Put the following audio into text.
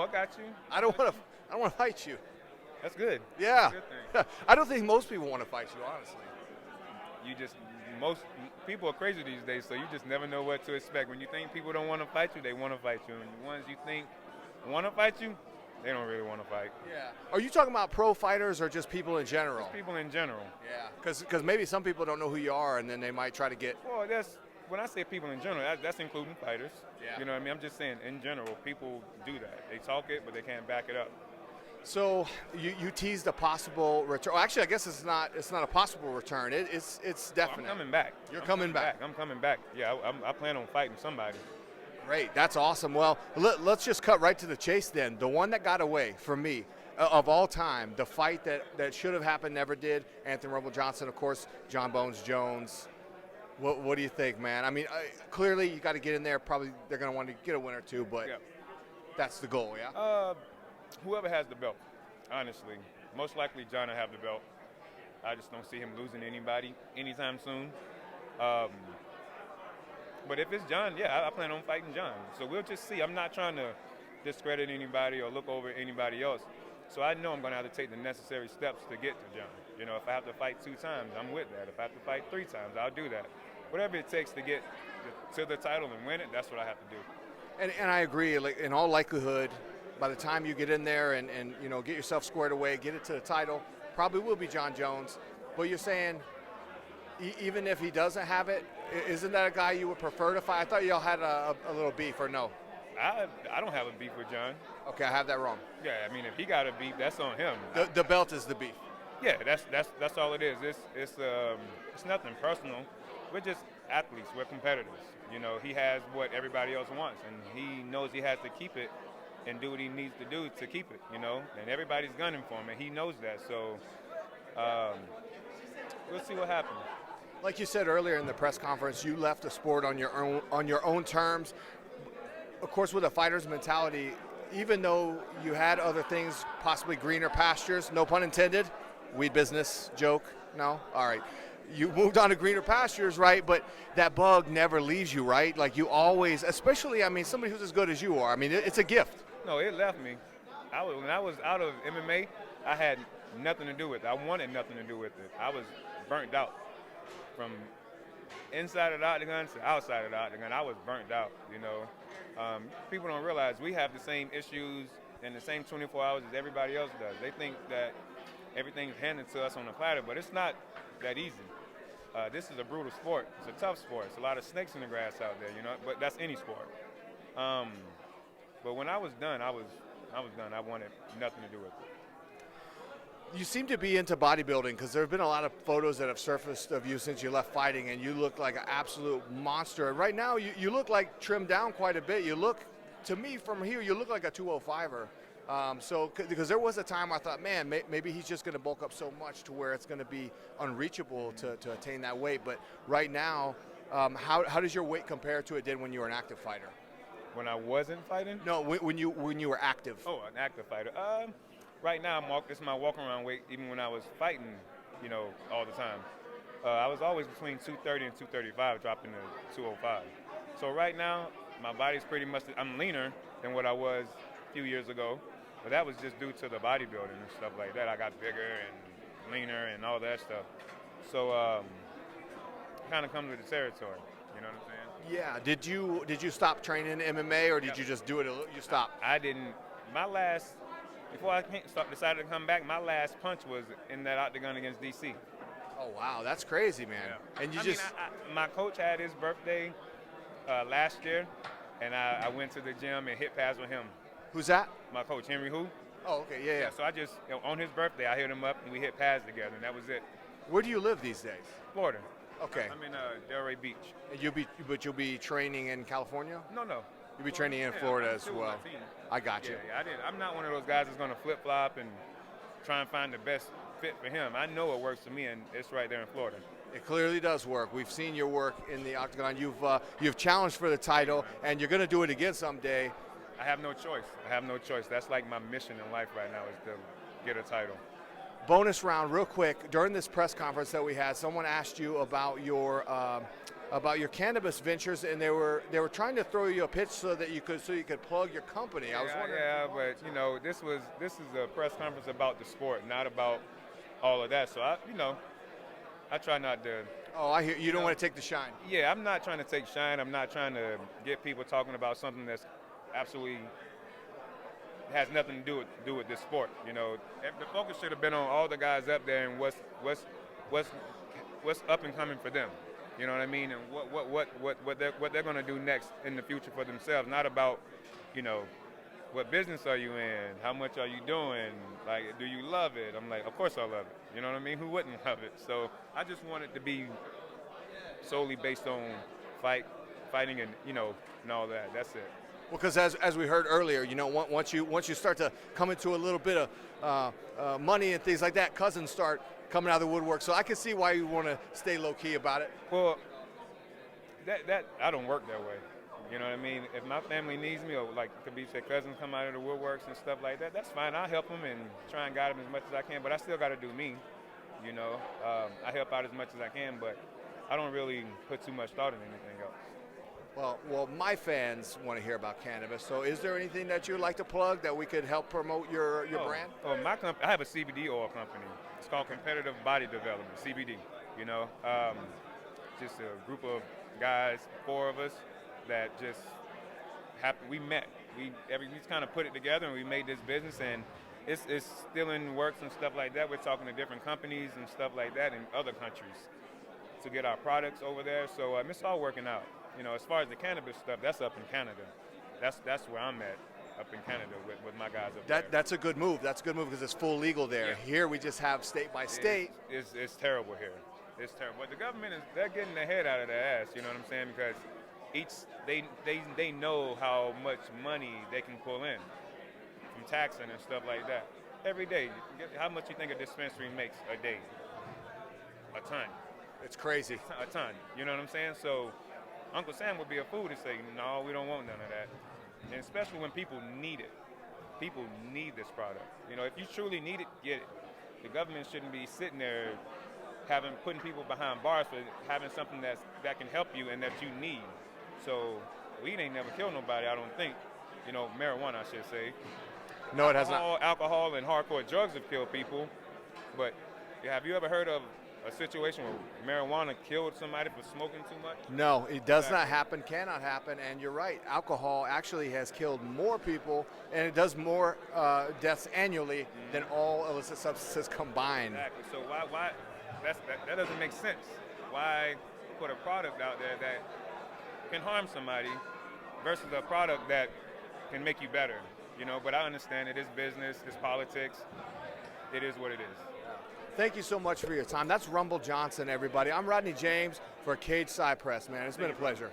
I got you. I don't want to fight you. That's good. Yeah. That's a good thing. I don't think most people want to fight you, honestly. Most people are crazy these days, so you just never know what to expect. When you think people don't want to fight you, they want to fight you. And the ones you think want to fight you, they don't really want to fight. Yeah. Are you talking about pro fighters or just people in general? Just people in general. Yeah. Because maybe some people don't know who you are, and then they might try to get. Well, when I say people in general, that's including fighters. Yeah. You know what I mean? I'm just saying, in general, people do that. They talk it, but they can't back it up. So you teased a possible return. Well, actually, I guess it's not a possible return. It's definite. I'm coming back. You're coming back. I'm coming back. Yeah, I plan on fighting somebody. Great. That's awesome. Well, let's just cut right to the chase then. The one that got away from me of all time, the fight that should have happened never did. Anthony Rumble Johnson, of course, John Bones Jones. What do you think, man? I mean, clearly you got to get in there. Probably they're going to want to get a win or two, but that's the goal, yeah? Whoever has the belt, honestly. Most likely John will have the belt. I just don't see him losing anybody anytime soon. But if it's John, I plan on fighting John. So we'll just see. I'm not trying to discredit anybody or look over anybody else. So I know I'm going to have to take the necessary steps to get to John. You know, if I have to fight 2 times, I'm with that. If I have to fight 3 times, I'll do that. Whatever it takes to get to the title and win it, that's what I have to do. And I agree. Like, in all likelihood, by the time you get in there and you know, get yourself squared away, get it to the title, probably will be John Jones. But you're saying even if he doesn't have it, isn't that a guy you would prefer to fight? I thought y'all had a little beef, or no? I don't have a beef with John. Okay, I have that wrong. Yeah, I mean, if he got a beef, that's on him. The belt is the beef. Yeah, that's all it is. It's nothing personal. We're just athletes. We're competitors. You know, he has what everybody else wants, and he knows he has to keep it and do what he needs to do to keep it, you know? And everybody's gunning for him, and he knows that. So we'll see what happens. Like you said earlier in the press conference, you left the sport on your own terms. Of course, with a fighter's mentality, even though you had other things, possibly greener pastures, no pun intended, weed business, joke, no? All right. You moved on to greener pastures, right? But that bug never leaves you, right? Like you always, especially, I mean, somebody who's as good as you are. I mean, it's a gift. No, it left me. When I was out of MMA, I had nothing to do with it. I wanted nothing to do with it. I was burnt out. From inside of the octagon to outside of the octagon, I was burnt out, you know. People don't realize we have the same issues in the same 24 hours as everybody else does. They think that everything's handed to us on a platter, but it's not that easy. This is a brutal sport. It's a tough sport. It's a lot of snakes in the grass out there, you know, but that's any sport. But when I was done, I was done. I wanted nothing to do with it. You seem to be into bodybuilding because there have been a lot of photos that have surfaced of you since you left fighting, and you look like an absolute monster. Right now, you look like trimmed down quite a bit. You look, to me, from here, you look like a 205er. Because there was a time I thought, man, maybe he's just going to bulk up so much to where it's going to be unreachable to attain that weight. But right now, how does your weight compare to it did when you were an active fighter? When I wasn't fighting? No, when you were active. Oh, an active fighter. Right now, this is my walk-around weight, even when I was fighting, you know, all the time. I was always between 230 and 235, dropping to 205. So right now, my body's pretty much, I'm leaner than what I was a few years ago, but that was just due to the bodybuilding and stuff like that. I got bigger and leaner and all that stuff. So kind of comes with the territory, you know what I'm saying? Yeah. Did you stop training MMA, or did you just do it? You stopped? I didn't. Before I decided to come back, my last punch was in that octagon against DC. Oh, wow. That's crazy, man. Yeah. And my coach had his birthday last year, and I went to the gym and hit pads with him. Who's that? My coach, Henry Hu. Oh, okay. Yeah. So I just, on his birthday, I hit him up, and we hit pads together, and that was it. Where do you live these days? Florida. Okay. I'm in Delray Beach. And you'll be training in California? No. You'll be training in Florida as well. I got you. Yeah, I'm not one of those guys that's going to flip-flop and try and find the best fit for him. I know what works for me, and it's right there in Florida. It clearly does work. We've seen your work in the octagon. You've challenged for the title, and you're going to do it again someday. I have no choice. That's like my mission in life right now, is to get a title. Bonus round, real quick. During this press conference that we had, someone asked you about your about your cannabis ventures, and they were trying to throw you a pitch so that you could plug your company. I was wondering. Yeah, but you know, this is a press conference about the sport, not about all of that. So I try not to. Oh, I hear you. Don't want to take the shine. Yeah, I'm not trying to take shine. I'm not trying to get people talking about something that's absolutely has nothing to do with this sport. You know, the focus should have been on all the guys up there and what's up and coming for them. You know what I mean? And what they're going to do next in the future for themselves. Not about, you know, what business are you in? How much are you doing? Like, do you love it? I'm like, of course I love it. You know what I mean? Who wouldn't love it? So I just want it to be solely based on fighting and, you know, and all that. That's it. Well, because as we heard earlier, you know, once you start to come into a little bit of money and things like that, cousins start coming out of the woodwork. So I can see why you want to stay low key about it. Well, that I don't work that way. You know what I mean? If my family needs me, or like Khabib said, cousins come out of the woodworks and stuff like that, that's fine. I'll help them and try and guide them as much as I can. But I still got to do me. You know, I help out as much as I can, but I don't really put too much thought in anything else. Well, my fans want to hear about cannabis. So is there anything that you'd like to plug that we could help promote your brand? Oh, my company, I have a CBD oil company. It's called Competitive Body Development, CBD. You know, just a group of guys, 4 of us, that just we met. We just kind of put it together and we made this business, and it's still in works and stuff like that. We're talking to different companies and stuff like that in other countries to get our products over there. So it's all working out. You know, as far as the cannabis stuff, that's up in Canada. That's where I'm at, up in Canada with my guys up there. That's a good move. That's a good move because it's full legal there. Yeah. Here we just have state by state. It's terrible here. It's terrible. But the government they're getting their head out of their ass. You know what I'm saying? Because they know how much money they can pull in from taxing and stuff like that. Every day, how much you think a dispensary makes a day? A ton. It's crazy. A ton. You know what I'm saying? So Uncle Sam would be a fool to say, no, we don't want none of that. And especially when people need it. People need this product. You know, if you truly need it, get it. The government shouldn't be sitting there putting people behind bars for having something that can help you and that you need. So weed ain't never killed nobody, I don't think. You know, marijuana, I should say. No, it has not. Alcohol and hardcore drugs have killed people. But have you ever heard of a situation where marijuana killed somebody for smoking too much? No, it does not happen, cannot happen, and you're right. Alcohol actually has killed more people, and it does more deaths annually than all illicit substances combined. Exactly. So why that doesn't make sense. Why put a product out there that can harm somebody versus a product that can make you better? You know, but I understand it is business, it's politics. It is what it is. Thank you so much for your time. That's Rumble Johnson, everybody. I'm Rodney James for Cageside Press, man. It's been a pleasure.